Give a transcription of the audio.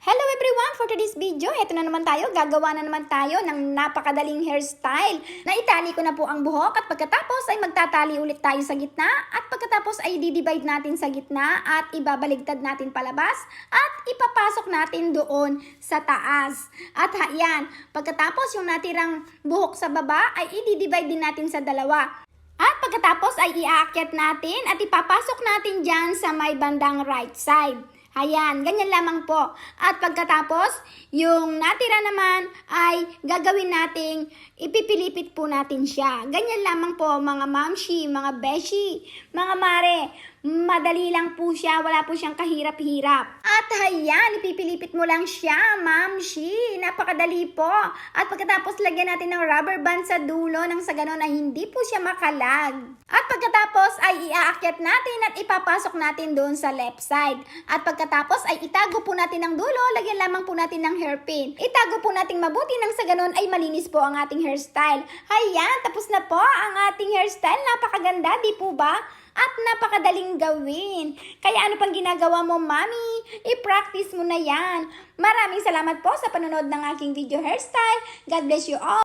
Hello everyone! For today's video, eto na naman tayo. Gagawa na naman tayo ng napakadaling hairstyle. Naitali ko na po ang buhok at pagkatapos ay magtatali ulit tayo sa gitna at pagkatapos ay di-divide natin sa gitna at ibabaligtad natin palabas at ipapasok natin doon sa taas. At yan, pagkatapos yung natirang buhok sa baba ay i-divide din natin sa dalawa. At pagkatapos ay iaakyat natin at ipapasok natin dyan sa may bandang right side. Ayan, ganyan lamang po. At pagkatapos, yung natira naman ay gagawin nating ipipilipit po natin siya. Ganyan lamang po mga mamshi, mga beshi, mga mare. Madali lang po siya, wala po siyang kahirap-hirap. At ayan, ipipilipit mo lang siya, mamshi. Napakadali po. At pagkatapos lagyan natin ng rubber band sa dulo nang sa ganon ay hindi po siya makalag. At pagkatapos ay iaakyat natin at ipapasok natin doon sa left side. At pagkatapos ay itago po natin ang dulo, lagyan lamang po natin ng hairpin. Itago po natin mabuti nang sa ganon ay malinis po ang ating hairstyle. Ayan, tapos na po ang ating hairstyle. Napakaganda, di po ba? At napakadaling gawin. Kaya ano pang ginagawa mo, mami? I-practice mo na yan. Maraming salamat po sa panonood ng aking video hairstyle. God bless you all.